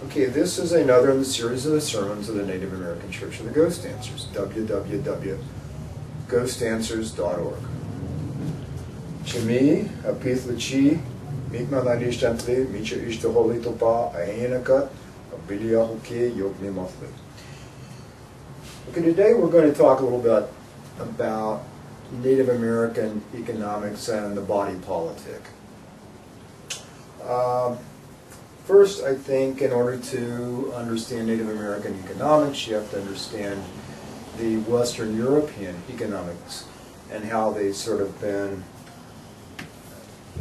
Okay, this is another in the series of the sermons of the Native American Church of the Ghost Dancers, www.ghostanswers.org. Chimi, apithlichi, mikma nanishtantle, micha ishtaholitopa, aenakat, abiliahuke, yokme monthly. Okay, today we're going to talk a little bit about Native American economics and the body politic. First, I think in order to understand Native American economics, you have to understand the Western European economics and how they've sort of been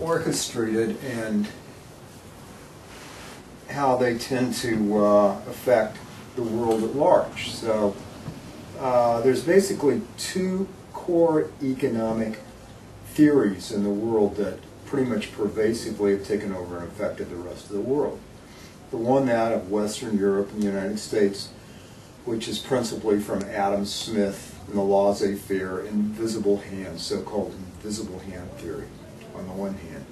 orchestrated and how they tend to affect the world at large. So there's basically two core economic theories in the world that pretty much pervasively have taken over and affected the rest of the world. The one, that of Western Europe and the United States, which is principally from Adam Smith and the laissez-faire invisible hand, so-called invisible hand theory, on the one hand.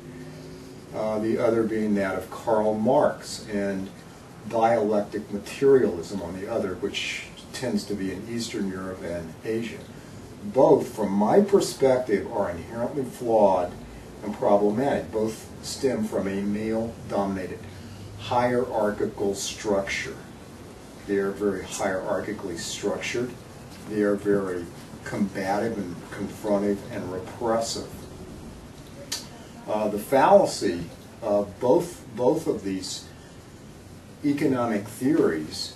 The other being that of Karl Marx and dialectic materialism on the other, which tends to be in Eastern Europe and Asia. Both, from my perspective, are inherently flawed and problematic. Both stem from a male-dominated hierarchical structure. They are very hierarchically structured. They are very combative and confrontive and repressive. The fallacy of both of these economic theories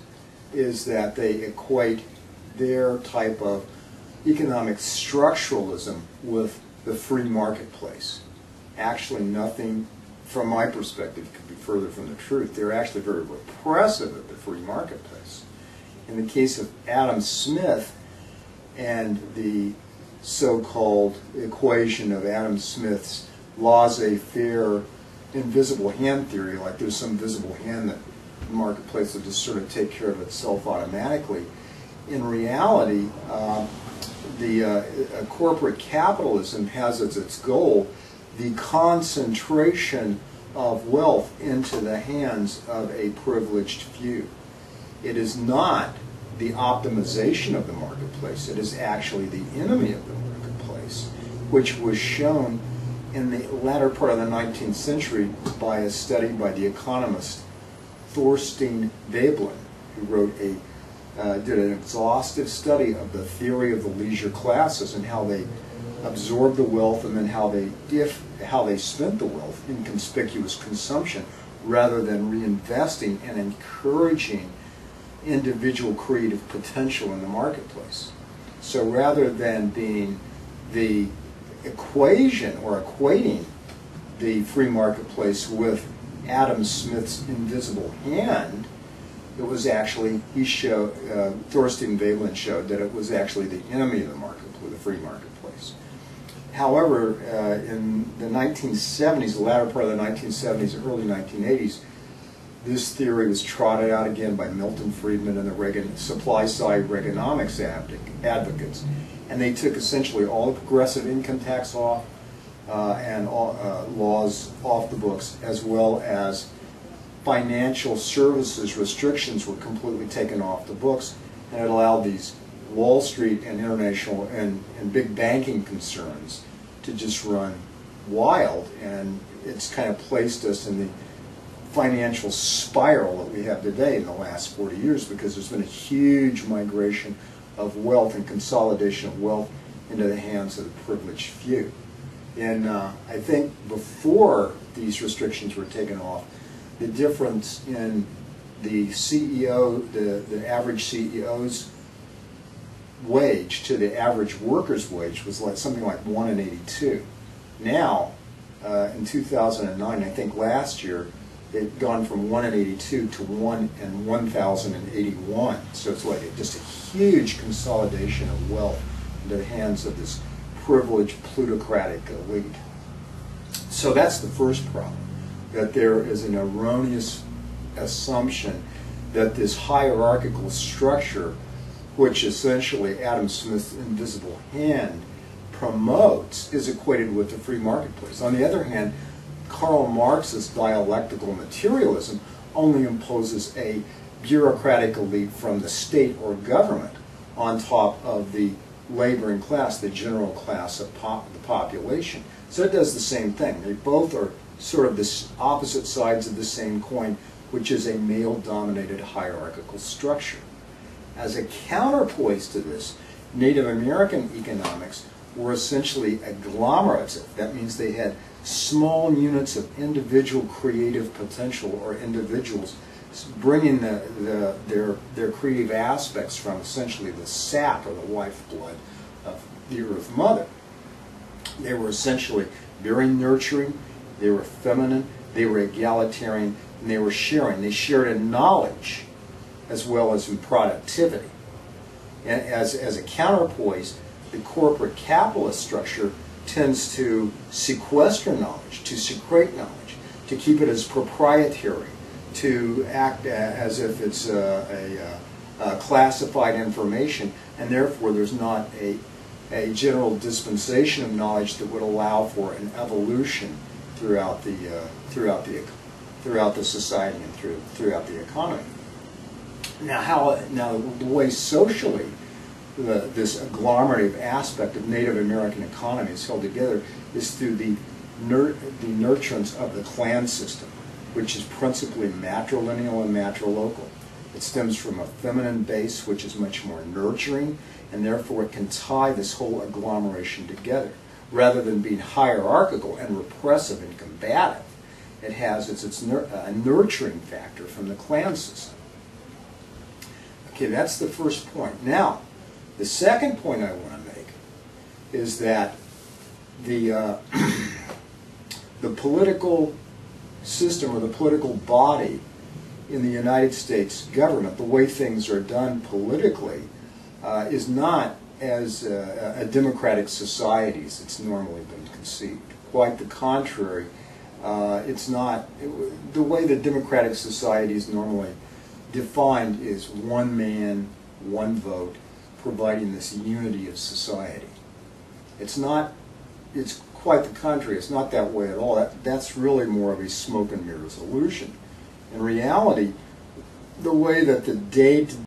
is that they equate their type of economic structuralism with the free marketplace. Actually, nothing, from my perspective, could be further from the truth. They're actually very repressive of the free marketplace. In the case of Adam Smith and the so-called equation of Adam Smith's laissez-faire invisible hand theory, like there's some visible hand that the marketplace will just sort of take care of itself automatically. In reality, corporate capitalism has as its goal the concentration of wealth into the hands of a privileged few. It is not the optimization of the marketplace. It is actually the enemy of the marketplace, which was shown in the latter part of the 19th century by a study by the economist Thorstein Veblen, who wrote did an exhaustive study of the theory of the leisure classes and how they absorbed the wealth and then how they spent the wealth in conspicuous consumption rather than reinvesting and encouraging individual creative potential in the marketplace. So rather than being the equation or equating the free marketplace with Adam Smith's invisible hand, it was actually, Thorstein Veblen showed that it was actually the enemy of the marketplace, the free marketplace. However, in the 1970s, the latter part of the 1970s, early 1980s, this theory was trotted out again by Milton Friedman and the supply-side Reaganomics advocates. And they took essentially all the progressive income tax off and laws off the books, as well as financial services restrictions were completely taken off the books, and it allowed these Wall Street and international and big banking concerns to just run wild, and it's kind of placed us in the financial spiral that we have today in the last 40 years because there's been a huge migration of wealth and consolidation of wealth into the hands of the privileged few. And I think before these restrictions were taken off, the difference in the CEO, the average CEO's wage to the average worker's wage was like something like 1 in 82. Now, in 2009, I think last year, they've gone from 1 in 82 to 1 in 1,081. So it's like just a huge consolidation of wealth into the hands of this privileged plutocratic elite. So that's the first problem, that there is an erroneous assumption that this hierarchical structure, which essentially Adam Smith's invisible hand promotes, is equated with the free marketplace. On the other hand, Karl Marx's dialectical materialism only imposes a bureaucratic elite from the state or government on top of the laboring class, the general class of the population. So it does the same thing. They both are sort of the opposite sides of the same coin, which is a male-dominated hierarchical structure. As a counterpoise to this, Native American economics were essentially agglomerative. That means they had small units of individual creative potential, or individuals bringing their creative aspects from essentially the sap or the lifeblood of the Earth Mother. They were essentially very nurturing, they were feminine, they were egalitarian, and they were sharing. They shared in knowledge as well as in productivity. And as a counterpoise, the corporate capitalist structure tends to sequester knowledge, to secrete knowledge, to keep it as proprietary, to act as if it's classified information, and therefore there's not a general dispensation of knowledge that would allow for an evolution throughout the society and throughout the economy. Now, the way socially this agglomerative aspect of Native American economy is held together is through the nurturance of the clan system, which is principally matrilineal and matrilocal. It stems from a feminine base, which is much more nurturing, and therefore it can tie this whole agglomeration together. Rather than being hierarchical and repressive and combative, it has a nurturing factor from the clan system. Okay, that's the first point. Now, the second point I want to make is that the political system, or the political body in the United States government, the way things are done politically, is not as a democratic society as it's normally been conceived. Quite the contrary. It's not, the way that democratic society is normally defined is one man, one vote, providing this unity of society. It's not, it's quite the contrary. It's not that way at all. That's really more of a smoke and mirrors illusion. In reality, the way that the day-to-day